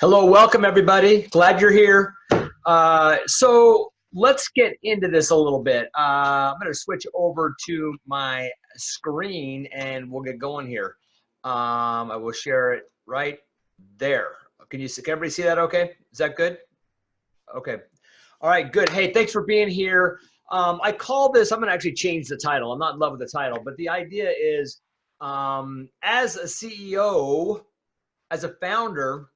Hello, welcome everybody. Glad you're here. So let's get into this a little bit. I'm going to switch over to my screen and we'll get going here. I will share it right there. Can everybody see that okay? Is that good? Okay. All right, good. Hey, thanks for being here. I call this, I'm going to actually change the title. I'm not in love with the title, but the idea is as a CEO, as a founder,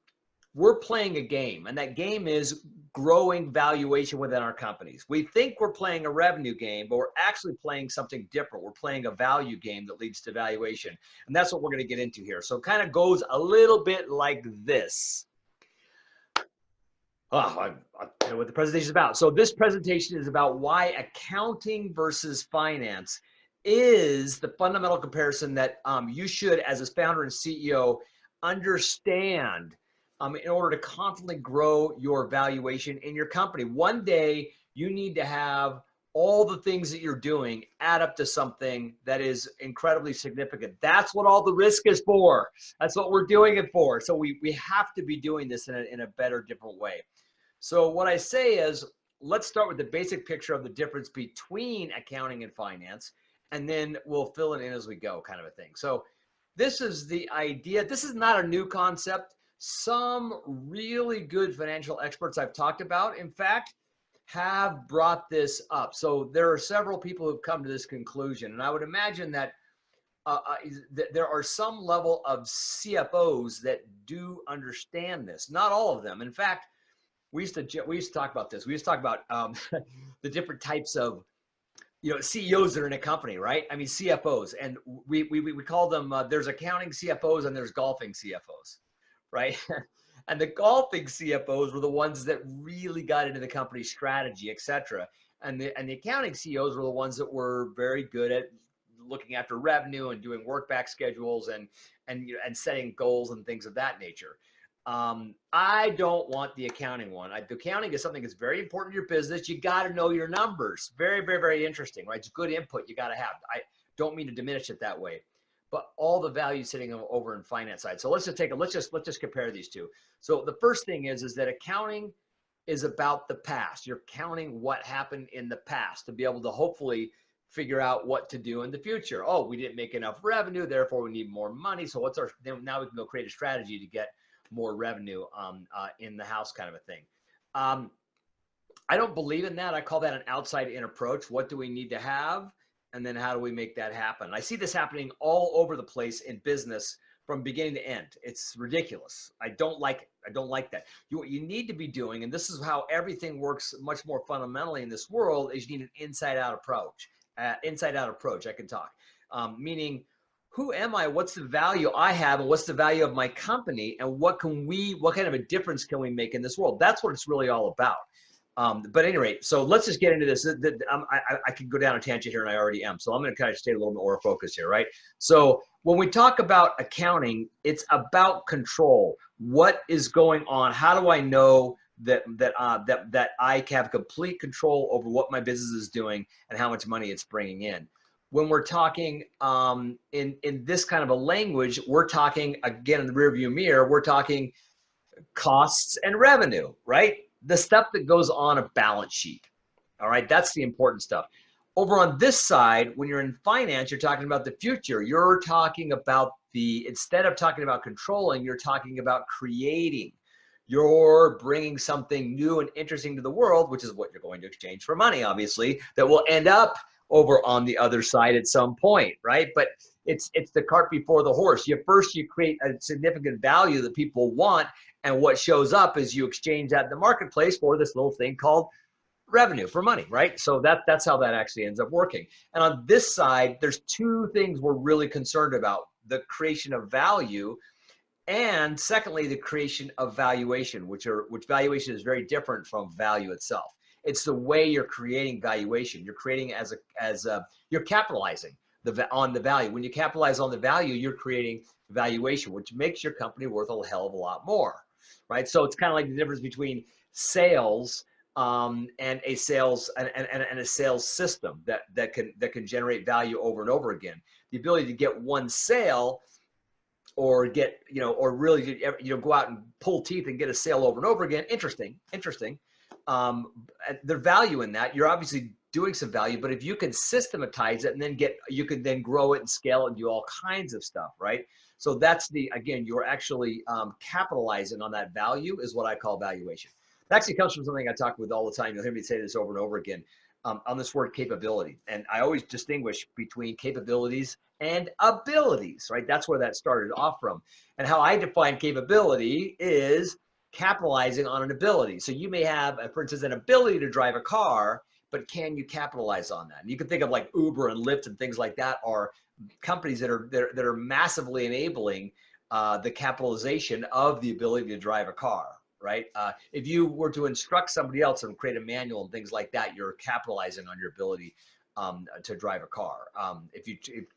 we're playing a game, and that game is growing valuation within our companies. We think we're playing a revenue game, but we're actually playing something different. We're playing a value game that leads to valuation, and that's what we're going to get into here. So it kind of goes a little bit like this. I'll tell you what the presentation is about. So this presentation is about why accounting versus finance is the fundamental comparison that you should, as a founder and CEO, understand in order to constantly grow your valuation in your company. One day, you need to have all the things that you're doing add up to something that is incredibly significant. That's what all the risk is for. That's what we're doing it for. So we have to be doing this in a better, different way. So what I say is, let's start with the basic picture of the difference between accounting and finance, and then we'll fill it in as we go, kind of a thing. So this is the idea. This is not a new concept. Some really good financial experts I've talked about, in fact, have brought this up. So there are several people who've come to this conclusion, and I would imagine that there are some level of CFOs that do understand this. Not all of them. In fact, we used to talk about this. We used to talk about the different types of CEOs that are in a company, right? I mean, CFOs, and we call them, there's accounting CFOs and there's golfing CFOs, right? And the golfing CFOs were the ones that really got into the company strategy, et cetera. And the accounting CEOs were the ones that were very good at looking after revenue and doing work back schedules and setting goals and things of that nature. I don't want the accounting one. The accounting is something that's very important to your business. You got to know your numbers. Very, very, very interesting, right? It's good input you got to have. I don't mean to diminish it that way, but all the value sitting over in finance side. So let's just compare these two. So the first thing is that accounting is about the past. You're counting what happened in the past to be able to hopefully figure out what to do in the future. Oh, we didn't make enough revenue, therefore we need more money. So now we can go create a strategy to get more revenue in the house, kind of a thing. I don't believe in that. I call that an outside-in approach. What do we need to have? And then how do we make that happen? I see this happening all over the place in business from beginning to end. It's ridiculous. I don't like it. I don't like that. What you need to be doing, and this is how everything works much more fundamentally in this world, is you need an inside-out approach. Inside-out approach, I can talk. Meaning, who am I? What's the value I have, and what's the value of my company, and what kind of a difference can we make in this world? That's what it's really all about. But at any rate, so let's just get into this. I could go down a tangent here, and I already am. So I'm going to kind of stay a little bit more focused here, right? So when we talk about accounting, it's about control. What is going on? How do I know that I have complete control over what my business is doing and how much money it's bringing in? When we're talking in this kind of a language, we're talking, again, in the rearview mirror, we're talking costs and revenue, right? The stuff that goes on a balance sheet, all right? That's the important stuff. Over on this side, when you're in finance, you're talking about the future. You're talking about instead of talking about controlling, you're talking about creating. You're bringing something new and interesting to the world, which is what you're going to exchange for money, obviously, that will end up over on the other side at some point, right? But it's the cart before the horse. You create a significant value that people want, and what shows up is you exchange that in the marketplace for this little thing called revenue, for money, right? So that's how that actually ends up working. And on this side, there's two things we're really concerned about: the creation of value, and secondly, the creation of valuation, which valuation is very different from value itself. It's the way you're creating valuation. You're creating you're capitalizing on the value. When you capitalize on the value, you're creating valuation, which makes your company worth a hell of a lot more, right? So it's kind of like the difference between sales and a sales system that can generate value over and over again. The ability to get one sale or get, or really, go out and pull teeth and get a sale over and over again. Interesting. There's value in that. You're obviously doing some value, but if you can systematize it and then you can then grow it and scale it and do all kinds of stuff, right? So that's again, you're actually capitalizing on that value is what I call valuation. It actually comes from something I talk with all the time. You'll hear me say this over and over again on this word capability. And I always distinguish between capabilities and abilities, right? That's where that started off from. And how I define capability is capitalizing on an ability. So you may have, for instance, an ability to drive a car, but can you capitalize on that? And you can think of like Uber and Lyft and things like that are companies that are massively enabling the capitalization of the ability to drive a car, right? If you were to instruct somebody else and create a manual and things like that, you're capitalizing on your ability to drive a car. If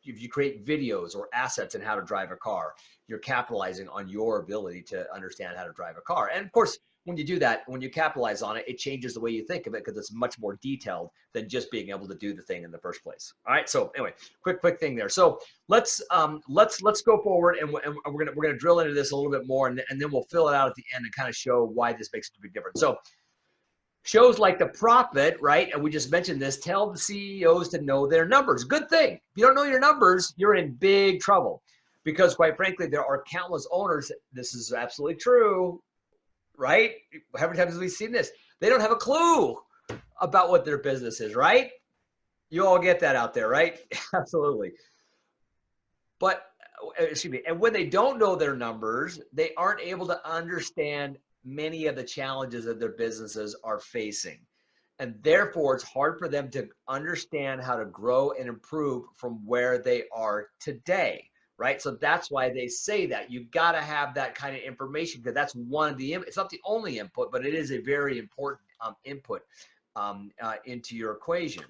you create videos or assets in how to drive a car, you're capitalizing on your ability to understand how to drive a car. And of course, when you do that, when you capitalize on it, it changes the way you think of it because it's much more detailed than just being able to do the thing in the first place. All right. So anyway, quick thing there. So let's go forward and we're gonna drill into this a little bit more, and then we'll fill it out at the end and kind of show why this makes a big difference. So shows like The Profit, right? And we just mentioned this, tell the CEOs to know their numbers. Good thing. If you don't know your numbers, you're in big trouble because quite frankly, there are countless owners. This is absolutely true, right? How many times have we seen this? They don't have a clue about what their business is, right? You all get that out there, right? Absolutely. But, excuse me, and when they don't know their numbers, they aren't able to understand many of the challenges that their businesses are facing. And therefore, it's hard for them to understand how to grow and improve from where they are today, right? So that's why they say that. You've got to have that kind of information because that's one of the, it's not the only input, but it is a very important input into your equation.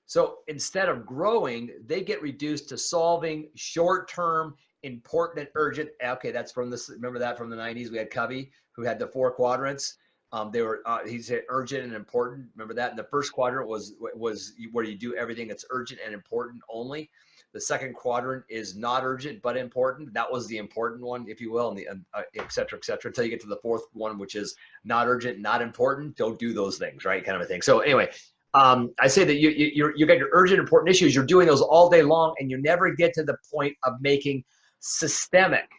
So instead of growing, they get reduced to solving short-term, important and urgent. Okay, that's from this. Remember that from the 90s? We had Covey, who had the 4 quadrants. They were he said urgent and important. Remember that? And the first quadrant was where you do everything that's urgent and important only. The second quadrant is not urgent but important. That was the important one, if you will, and the et cetera, until you get to the 4th one, which is not urgent, not important. Don't do those things, right? Kind of a thing. So anyway, I say that you got your urgent, important issues. You're doing those all day long, and you never get to the point of making systemic,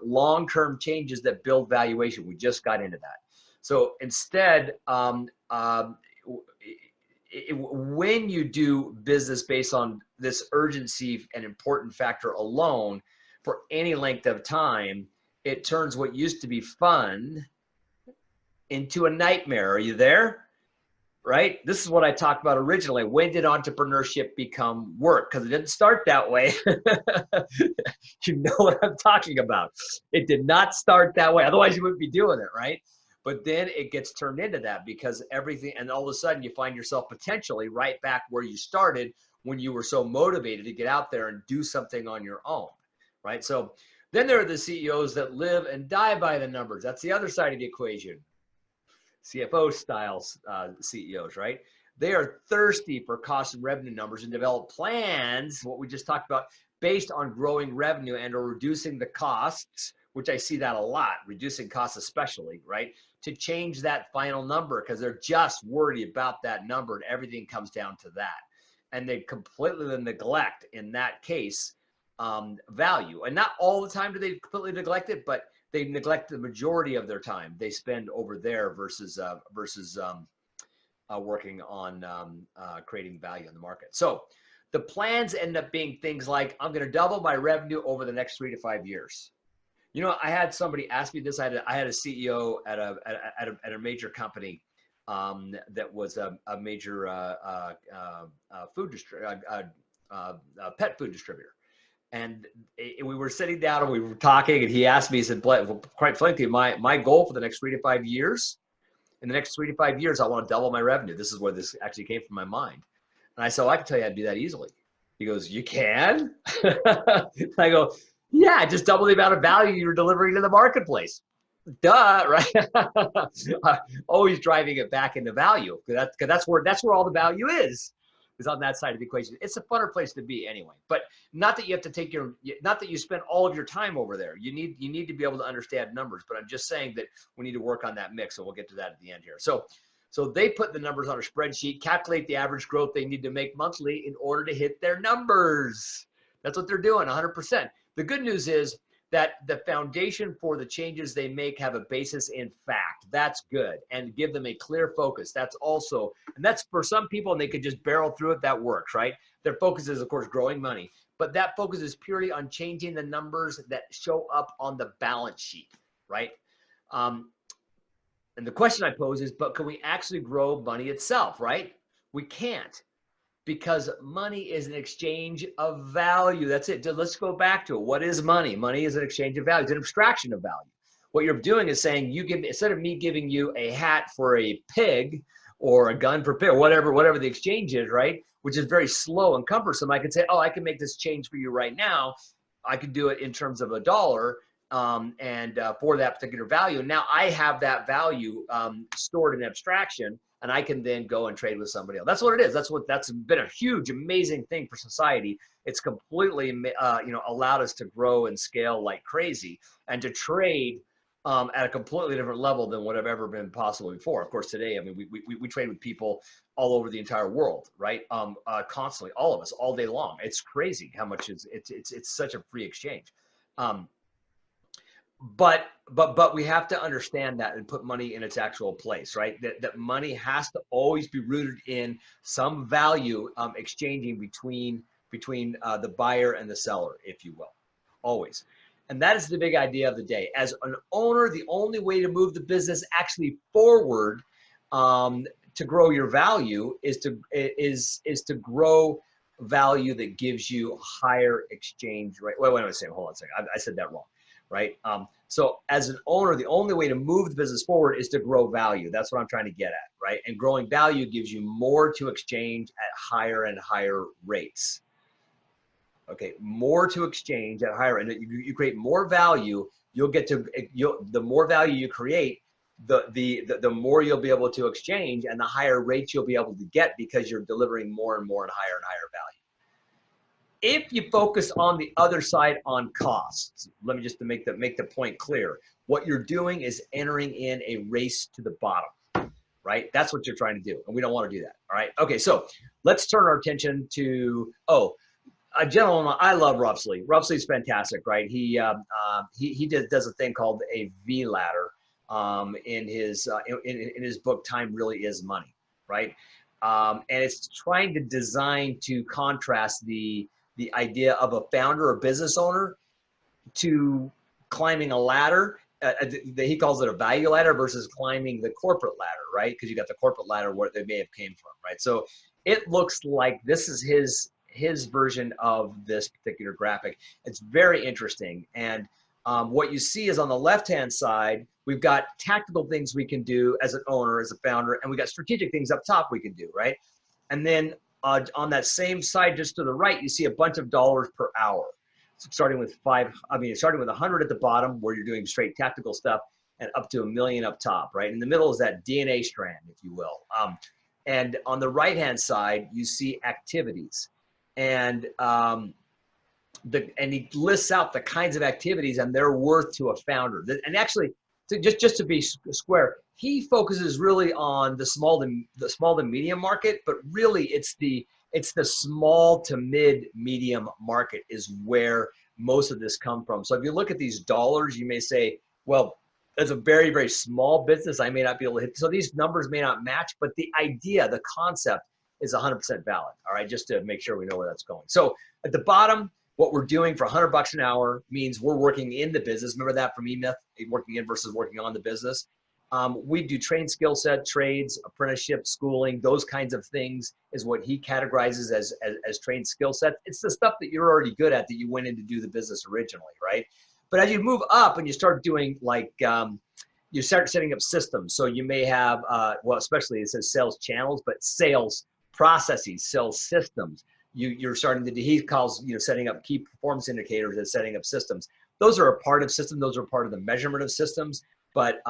long-term changes that build valuation. We just got into that. So instead, when you do business based on this urgency and important factor alone for any length of time, it turns what used to be fun into a nightmare. Are you there? Right? This is what I talked about originally. When did entrepreneurship become work? Because it didn't start that way. You know what I'm talking about. It did not start that way. Otherwise, you wouldn't be doing it, right? But then it gets turned into that because everything, and all of a sudden you find yourself potentially right back where you started when you were so motivated to get out there and do something on your own, right? So then there are the CEOs that live and die by the numbers. That's the other side of the equation. CFO style CEOs, right? They are thirsty for cost and revenue numbers and develop plans, what we just talked about, based on growing revenue and or reducing the costs, which I see that a lot, reducing costs especially, right? To change that final number because they're just worried about that number and everything comes down to that. And they completely neglect, in that case, value. And not all the time do they completely neglect it, but they neglect the majority of their time they spend over there versus working on creating value in the market. So the plans end up being things like, I'm going to double my revenue over the next 3 to 5 years. You know, I had somebody ask me this. I had a CEO at a major company that was a major pet food distributor. And we were sitting down and we were talking, and he asked me, he said, quite frankly, my goal for the next 3 to 5 years, in the next 3 to 5 years, I want to double my revenue. This is where this actually came from my mind. And I said, well, I can tell you how to do that easily. He goes, you can? I go, yeah, just double the amount of value you're delivering to the marketplace. Duh, right? Always driving it back into value, because that's where all the value is. is on that side of the equation. It's a funner place to be anyway, but not that you have to take not that you spend all of your time over there. You need to be able to understand numbers, but I'm just saying that we need to work on that mix, and we'll get to that at the end here. So they put the numbers on a spreadsheet, calculate the average growth they need to make monthly in order to hit their numbers. That's what they're doing, 100%. The good news is that the foundation for the changes they make have a basis in fact. That's good. And give them a clear focus. That's also, and that's for some people, and they could just barrel through it, that works, right? Their focus is, of course, growing money. But that focus is purely on changing the numbers that show up on the balance sheet, right? And the question I pose is, but can we actually grow money itself, right? We can't, because money is an exchange of value. That's it. Let's go back to it. What is money? Money is an exchange of value. It's an abstraction of value. What you're doing is saying, you give, instead of me giving you a hat for a pig or a gun for a pig, or whatever the exchange is, right? Which is very slow and cumbersome. I could say, oh, I can make this change for you right now. I could do it in terms of $1. For that particular value. Now I have that value stored in abstraction, and I can then go and trade with somebody else. That's what it is. That's been a huge, amazing thing for society. It's completely, allowed us to grow and scale like crazy, and to trade at a completely different level than would have ever been possible before. Of course, today, I mean, we trade with people all over the entire world, right? Constantly, all of us, all day long. It's crazy how much it's such a free exchange. But we have to understand that and put money in its actual place, right? That money has to always be rooted in some value exchanging between the buyer and the seller, if you will, always. And that is the big idea of the day. As an owner, the only way to move the business actually forward to grow your value is to grow value that gives you higher exchange rate. Wait a second, hold on a second. I said that wrong. Right? So as an owner, the only way to move the business forward is to grow value. That's what I'm trying to get at, right? And growing value gives you more to exchange at higher and higher rates. Okay, more to exchange at higher, and you create more value. The more value you create, the more you'll be able to exchange, and the higher rates you'll be able to get, because you're delivering more and more and higher value. If you focus on the other side on costs, let me just make the point clear. What you're doing is entering in a race to the bottom, right? That's what you're trying to do, and we don't want to do that, all right? Okay, so let's turn our attention to, a gentleman, I love Rob Slee. Rob Slee's fantastic, right? He does a thing called a V ladder in his book, Time Really Is Money, right? And it's trying to design to contrast the idea of a founder or business owner to climbing a ladder. He calls it a value ladder versus climbing the corporate ladder, right? Because you got the corporate ladder where they may have came from, right? So it looks like this is his version of this particular graphic. It's very interesting. And what you see is on the left-hand side, we've got tactical things we can do as an owner, as a founder, and we got strategic things up top we can do, right? And then on that same side, just to the right, you see a bunch of dollars per hour. So starting with starting with 100 at the bottom, where you're doing straight tactical stuff, and up to $1 million up top, right? In the middle is that DNA strand, if you will. And on the right-hand side, you see activities. And he lists out the kinds of activities and their worth to a founder. And actually, just to be square, he focuses really on the small to medium market, but really it's the small to mid medium market is where most of this come from. So if you look at these dollars, you may say, well, as a very, very small business, I may not be able to hit. So these numbers may not match, but the idea, the concept is 100% valid. All right, just to make sure we know where that's going. So at the bottom, what we're doing for $100 an hour means we're working in the business. Remember that from E-Myth, working in versus working on the business. We do trained skill set, trades, apprenticeship, schooling, those kinds of things is what he categorizes as trained skill set. It's the stuff that you're already good at that you went in to do the business originally, right? But as you move up and you start doing you start setting up systems. So you may have, especially it says sales channels, but sales processes, sales systems. You're starting to, he calls, setting up key performance indicators as setting up systems. Those are a part of systems. Those are part of the measurement of systems. But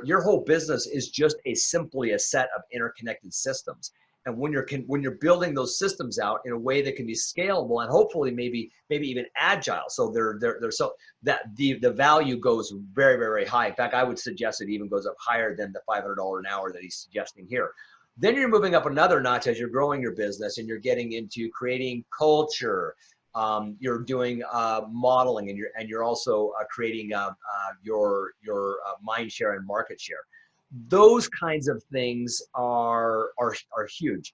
your whole business is just simply a set of interconnected systems. And when you're building those systems out in a way that can be scalable and hopefully maybe even agile, so they're so that the value goes very, very high. In fact, I would suggest it even goes up higher than the $500 an hour that he's suggesting here. Then you're moving up another notch as you're growing your business and you're getting into creating culture. You're doing modeling, and you're also creating your mind share and market share. Those kinds of things are huge.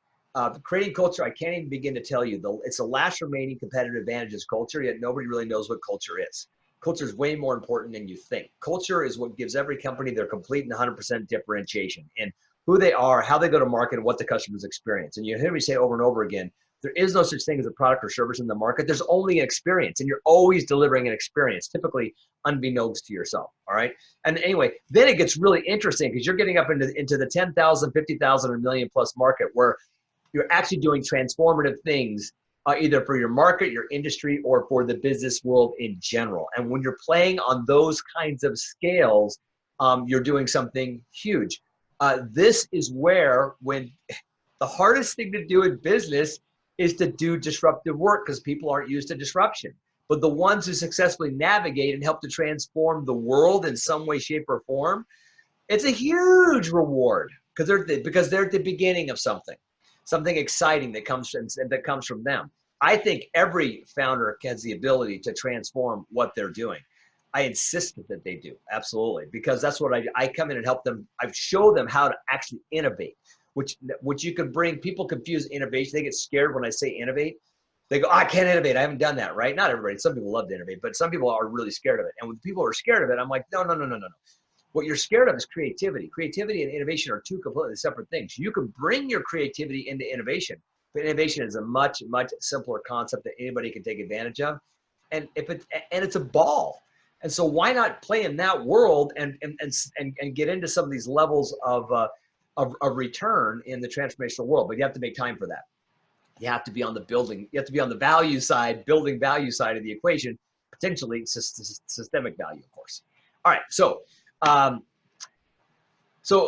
Creating culture, I can't even begin to tell you. It's the last remaining competitive advantage is culture, yet nobody really knows what culture is. Culture is way more important than you think. Culture is what gives every company their complete and 100% differentiation in who they are, how they go to market, and what the customers experience. And you hear me say over and over again, there is no such thing as a product or service in the market. There's only an experience, and you're always delivering an experience, typically unbeknownst to yourself, all right? And anyway, then it gets really interesting because you're getting up into the 10,000, 50,000, and million plus market where you're actually doing transformative things either for your market, your industry, or for the business world in general. And when you're playing on those kinds of scales, you're doing something huge. This is where when the hardest thing to do in business is to do disruptive work because people aren't used to disruption. But the ones who successfully navigate and help to transform the world in some way, shape, or form, it's a huge reward because they're at the beginning of something exciting that comes from them. I think every founder has the ability to transform what they're doing. I insist that they do, absolutely, because that's what I come in and help them. I show them how to actually innovate, which you can bring. People confuse innovation. They get scared when I say innovate. They go, I can't innovate. I haven't done that, right? Not everybody. Some people love to innovate, but some people are really scared of it. And when people are scared of it, I'm like, no. What you're scared of is creativity. Creativity and innovation are two completely separate things. You can bring your creativity into innovation, but innovation is a much, much simpler concept that anybody can take advantage of. And it's a ball. And so why not play in that world and get into some of these levels of return in the transformational world? But you have to make time for that. You have to be on the building. You have to be on the value side, building value side of the equation, potentially systemic value, of course. All right, so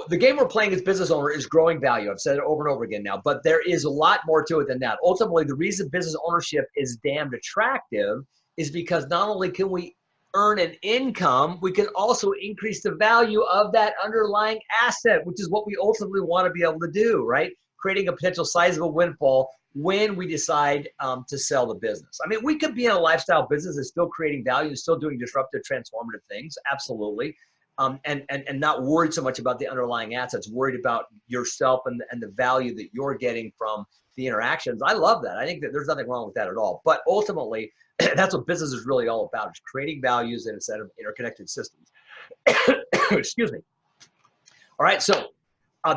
the game we're playing as business owner is growing value. I've said it over and over again now, but there is a lot more to it than that. Ultimately, the reason business ownership is damned attractive is because not only can we earn an income, we can also increase the value of that underlying asset, which is what we ultimately want to be able to do, right? Creating a potential sizable windfall when we decide to sell the business. I mean, we could be in a lifestyle business and still creating value and still doing disruptive, transformative things, absolutely. And not worried so much about the underlying assets, worried about yourself and the value that you're getting from the interactions. I love that. I think that there's nothing wrong with that at all. But ultimately, that's what business is really all about, is creating values in a set of interconnected systems. Excuse me. All right, so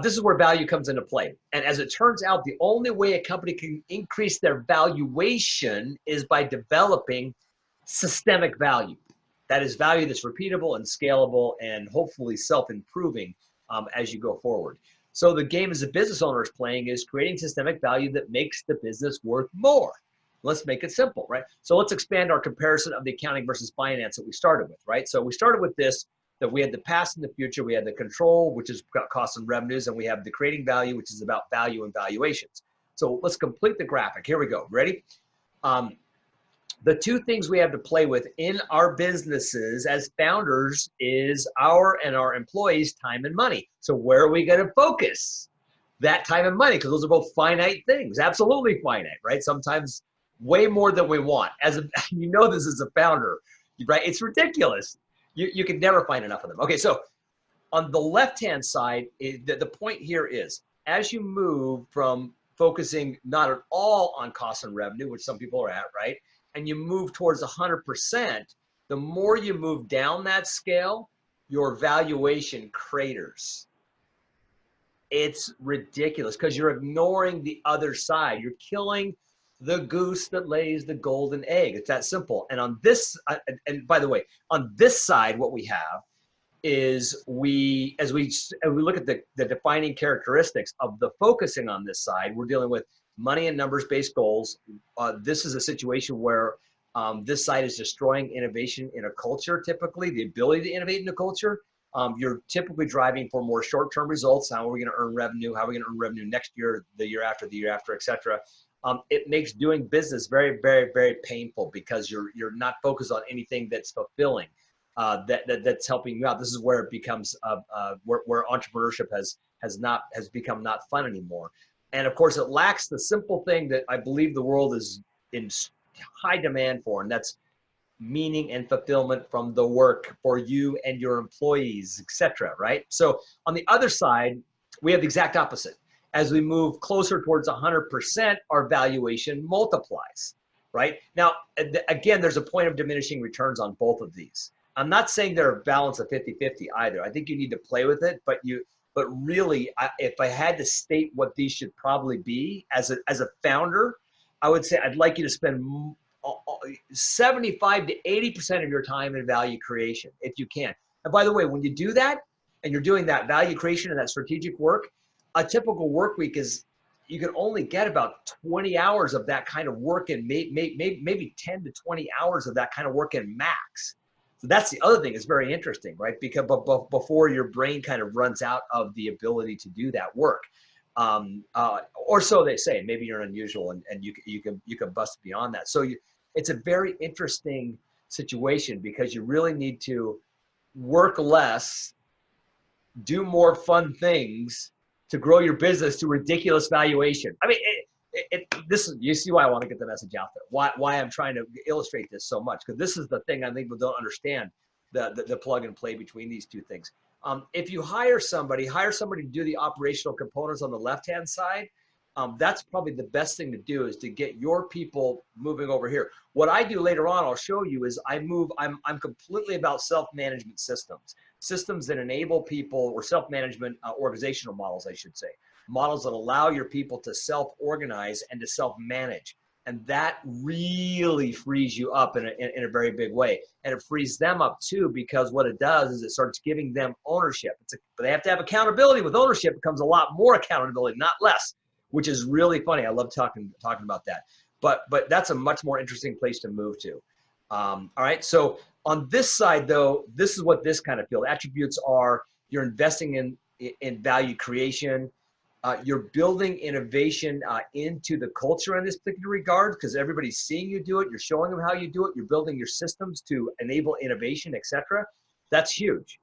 this is where value comes into play. And as it turns out, the only way a company can increase their valuation is by developing systemic value. That is value that's repeatable and scalable and hopefully self-improving as you go forward. So the game as a business owner is playing is creating systemic value that makes the business worth more. Let's make it simple, right? So let's expand our comparison of the accounting versus finance that we started with, right? So we started with this, that we had the past and the future, we had the control, which is costs and revenues, and we have the creating value, which is about value and valuations. So let's complete the graphic. Here we go. Ready? The two things we have to play with in our businesses as founders is our and our employees' time and money. So where are we going to focus that time and money? Because those are both finite things, absolutely finite, right? Sometimes way more than we want. As a, you know, this as a founder, right? It's ridiculous. You can never find enough of them. Okay, so on the left-hand side, the point here is, as you move from focusing not at all on cost and revenue, which some people are at, right? And you move towards 100%, the more you move down that scale, your valuation craters. It's ridiculous because you're ignoring the other side. You're killing the goose that lays the golden egg. It's that simple. And on this, and by the way, on this side, what we have is as we look at the defining characteristics of the focusing on this side, we're dealing with money and numbers-based goals. This is a situation where this side is destroying innovation in a culture, typically, the ability to innovate in a culture. You're typically driving for more short-term results. How are we going to earn revenue? How are we going to earn revenue next year, the year after, et cetera? It makes doing business very, very, very painful because you're not focused on anything that's fulfilling, that's helping you out. This is where it becomes where entrepreneurship has become not fun anymore. And of course, it lacks the simple thing that I believe the world is in high demand for, and that's meaning and fulfillment from the work for you and your employees, etc. Right? So on the other side, we have the exact opposite. As we move closer towards 100%, our valuation multiplies, right? Now, again, there's a point of diminishing returns on both of these. I'm not saying they're a balance of 50-50 either. I think you need to play with it, but really, if I had to state what these should probably be as a founder, I would say I'd like you to spend 75 to 80% of your time in value creation, if you can. And by the way, when you do that, and you're doing that value creation and that strategic work, a typical work week is you can only get about 20 hours of that kind of work and maybe 10 to 20 hours of that kind of work in max. So that's the other thing. It's very interesting, right? Because before your brain kind of runs out of the ability to do that work. Or so they say. Maybe you're unusual and you can bust beyond that. So it's a very interesting situation because you really need to work less, do more fun things to grow your business to ridiculous valuation. I mean, you see why I want to get the message out there. Why I'm trying to illustrate this so much, because this is the thing I think people don't understand, the plug and play between these two things. If you hire somebody to do the operational components on the left-hand side, that's probably the best thing to do, is to get your people moving over here. What I do later on, I'll show you, is I'm completely about self-management systems that enable people, or self-management organizational models, I should say, models that allow your people to self-organize and to self-manage. And that really frees you up in a very big way. And it frees them up too, because what it does is it starts giving them ownership. But they have to have accountability. With ownership, it becomes a lot more accountability, not less, which is really funny. I love talking about that. But that's a much more interesting place to move to. All right. So on this side, though, this is what this kind of field attributes are. You're investing in value creation. You're building innovation into the culture in this particular regard, because everybody's seeing you do it. You're showing them how you do it. You're building your systems to enable innovation, etc. That's huge.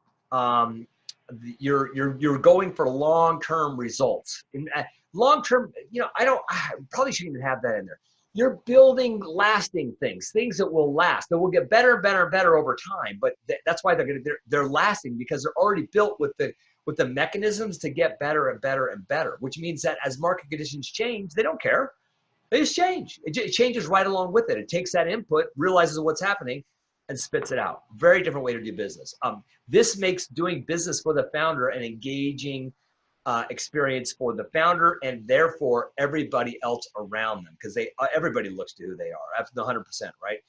You're going for long-term results. Long-term, I probably shouldn't even have that in there. You're building lasting things that will last, that will get better and better and better over time. But that's why they're lasting, because they're already built with the mechanisms to get better and better and better, which means that as market conditions change, they don't care. They just change. It changes right along with it. It takes that input, realizes what's happening, and spits it out. Very different way to do business. This makes doing business for the founder an engaging experience for the founder, and therefore everybody else around them, because everybody looks to who they are. That's the 100%, right?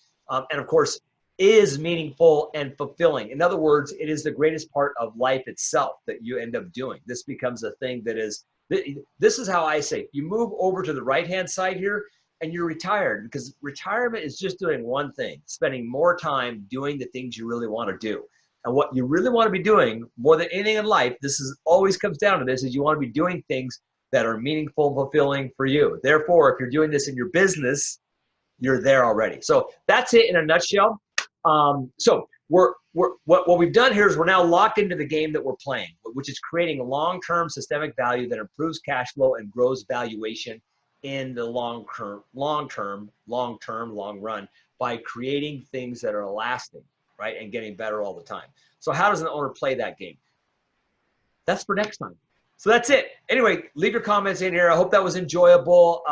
And of course, is meaningful and fulfilling. In other words, it is the greatest part of life itself that you end up doing. This becomes a thing that is, this is how I say, you move over to the right-hand side here and you're retired, because retirement is just doing one thing, spending more time doing the things you really want to do. And what you really want to be doing more than anything in life, always comes down to this, is you want to be doing things that are meaningful and fulfilling for you. Therefore, if you're doing this in your business, you're there already. So that's it in a nutshell. So what we've done here is we're now locked into the game that we're playing, which is creating long-term systemic value that improves cash flow and grows valuation in the long run by creating things that are lasting, right, and getting better all the time. So how does an owner play that game? That's for next time. So that's it. Anyway, leave your comments in here. I hope that was enjoyable.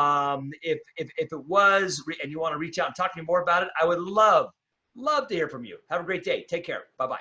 If it was, and you want to reach out and talk to me more about it, I would love to hear from you. Have a great day. Take care. Bye-bye.